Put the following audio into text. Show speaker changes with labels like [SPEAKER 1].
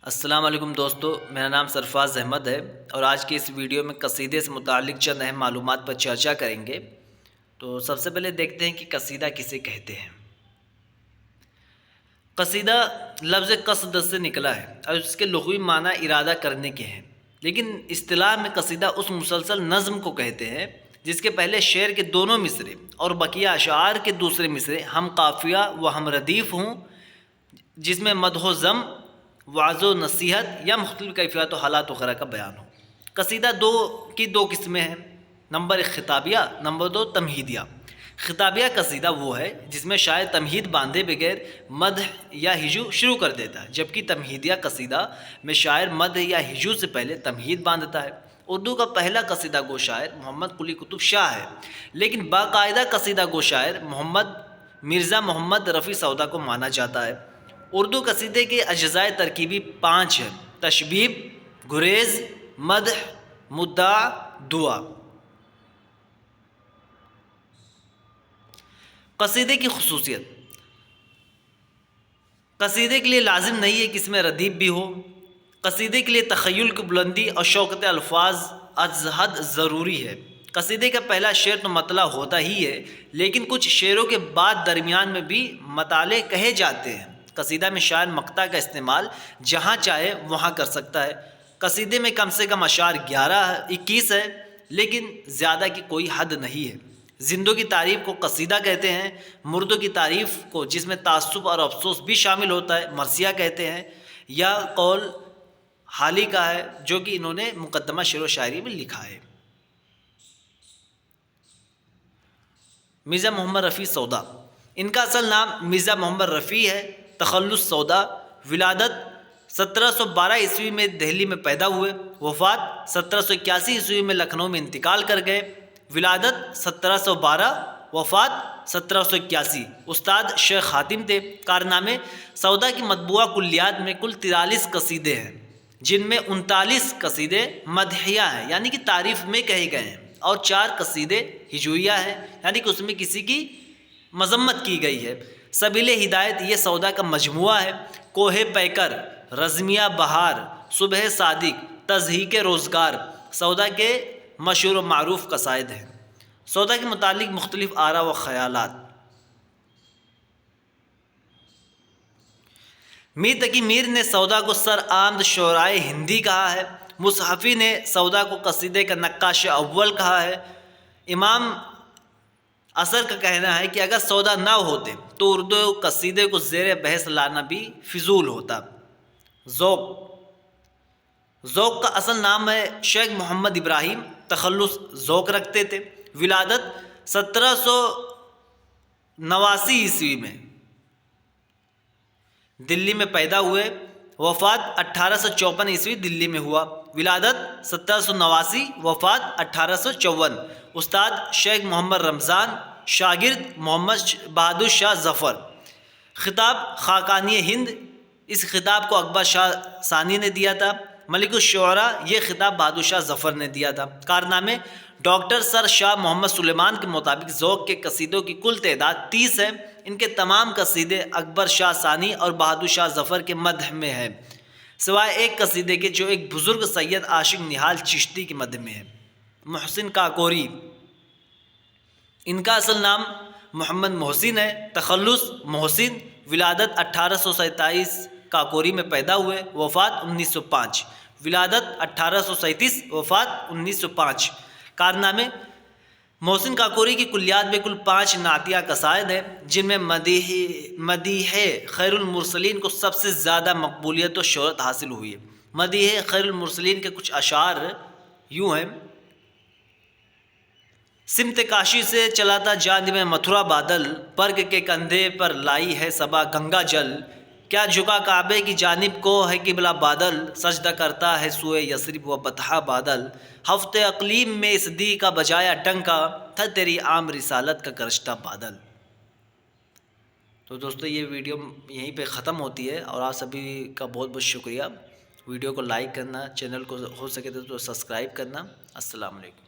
[SPEAKER 1] السلام علیکم دوستو، میرا نام سرفراز احمد ہے اور آج کی اس ویڈیو میں قصیدے سے متعلق چند اہم معلومات پر چرچا کریں گے۔ تو سب سے پہلے دیکھتے ہیں کہ قصیدہ کسے کہتے ہیں۔ قصیدہ لفظ قصد سے نکلا ہے اور اس کے لغوی معنی ارادہ کرنے کے ہیں، لیکن اصطلاح میں قصیدہ اس مسلسل نظم کو کہتے ہیں جس کے پہلے شعر کے دونوں مصرے اور بقیہ اشعار کے دوسرے مصرے ہم قافیہ و ہم ردیف ہوں، جس میں مدح و ذم، وعظ و نصیحت یا مختلف کیفیات و حالات وغیرہ کا بیان ہو۔ قصیدہ دو قسمیں ہیں، نمبر 1 خطابیہ، نمبر 2 تمہیدیہ۔ خطابیہ قصیدہ وہ ہے جس میں شاعر تمہید باندھے بغیر مدح یا ہجو شروع کر دیتا ہے، جبکہ تمہیدیہ قصیدہ میں شاعر مدح یا ہجو سے پہلے تمہید باندھتا ہے۔ اردو کا پہلا قصیدہ گو شاعر محمد قلی قطب شاہ ہے، لیکن باقاعدہ قصیدہ گو شاعر مرزا محمد رفیع سودا کو مانا جاتا ہے۔ اردو قصیدے کے اجزائے ترکیبی 5 ہیں: تشبیب، گریز، مدح، مدعا، دعا۔ قصیدے کی خصوصیت: قصیدے کے لیے لازم نہیں ہے کہ اس میں ردیف بھی ہو۔ قصیدے کے لیے تخیل کی بلندی اور شوکت الفاظ از حد ضروری ہے۔ قصیدے کا پہلا شعر تو مطلع ہوتا ہی ہے، لیکن کچھ شعروں کے بعد درمیان میں بھی مطالعے کہے جاتے ہیں۔ قصیدہ میں شاعر مقطع کا استعمال جہاں چاہے وہاں کر سکتا ہے۔ قصیدے میں کم سے کم اشعار 21 ہے، لیکن زیادہ کی کوئی حد نہیں ہے۔ زندوں کی تعریف کو قصیدہ کہتے ہیں، مردوں کی تعریف کو جس میں تعصب اور افسوس بھی شامل ہوتا ہے مرثیہ کہتے ہیں۔ یا قول حالی کا ہے جو کہ انہوں نے مقدمہ شعر و شاعری میں لکھا ہے۔ مرزا محمد رفیع سودا، ان کا اصل نام مرزا محمد رفیع ہے، تخلص سودا۔ ولادت 1712 عیسوی میں دہلی میں پیدا ہوئے، وفات 1781 عیسوی میں لکھنؤ میں انتقال کر گئے۔ ولادت 1712، وفات 1781۔ استاد شیخ حاتم تھے۔ کارنامے: سودا کی مطبوعہ کلیات میں کل 43 قصیدے ہیں، جن میں 39 قصیدے مدحیہ ہیں یعنی کہ تعریف میں کہے گئے ہیں، اور 4 قصیدے ہجویہ ہیں یعنی کہ اس میں کسی کی مذمت کی گئی ہے۔ سبیل ہدایت یہ سودا کا مجموعہ ہے۔ کوہ پیکر، رزمیہ بہار، صبح صادق، تضحیک روزگار سودا کے مشہور و معروف قصائد ہیں۔ سودا کے متعلق مختلف آراء و خیالات: میر تقی میر نے سودا کو سر آمد شعرائے ہندی کہا ہے۔ مصحفی نے سودا کو قصیدے کا نقاش اول کہا ہے۔ امام اثر کا کہنا ہے کہ اگر سودا نہ ہوتے تو اردو قصیدے کو زیر بحث لانا بھی فضول ہوتا۔ ذوق کا اصل نام ہے شیخ محمد ابراہیم، تخلص ذوق رکھتے تھے۔ ولادت 1789 عیسوی میں دلی میں پیدا ہوئے، وفات 1854 عیسوی دلی میں ہوا۔ ولادت 1789، وفات 1854۔ استاد شیخ محمد رمضان، شاگرد محمد بہادر شاہ ظفر۔ خطاب خاقانی ہند، اس خطاب کو اکبر شاہ ثانی نے دیا تھا۔ ملک الشعراء، یہ خطاب بہادر شاہ ظفر نے دیا تھا۔ کارنامے: ڈاکٹر سر شاہ محمد سلیمان کے مطابق ذوق کے قصیدوں کی کل تعداد 30 ہے۔ ان کے تمام قصیدے اکبر شاہ ثانی اور بہادر شاہ ظفر کے مدح میں ہیں، سوائے ایک قصیدے کے جو ایک بزرگ سید عاشق نہال چشتی کے مدح میں ہے۔ محسن کاکوری، ان کا اصل نام محمد محسن ہے، تخلص محسن۔ ولادت 1827، کاکوری میں پیدا ہوئے، وفات 1905۔ ولادت 1837، وفات 1905۔ کارنامے: محسن کاکوری کی کلیات میں کل 5 نعتیہ قصائد ہیں، جن میں مدیح خیر المرسلین کو سب سے زیادہ مقبولیت و شہرت حاصل ہوئی ہے۔ مدیح خیر المرسلین کے کچھ اشعار یوں ہیں: سمت کاشی سے چلا تھا جانب متھرا بادل، برگ کے کندھے پر لائی ہے صبا گنگا جل، کیا جھکا کعبے کی جانب کو ہے قبلہ بادل، سجدہ کرتا ہے سوئے یثرب و بطحا بادل، ہفت اقلیم میں اس دی کا بجایا ڈنکا، تھا تیری عام رسالت کا گرجتا بادل۔ تو دوستو یہ ویڈیو یہیں پہ ختم ہوتی ہے اور آپ سبھی کا بہت بہت شکریہ۔ ویڈیو کو لائک کرنا، چینل کو ہو سکے تو سبسکرائب کرنا۔ السلام علیکم۔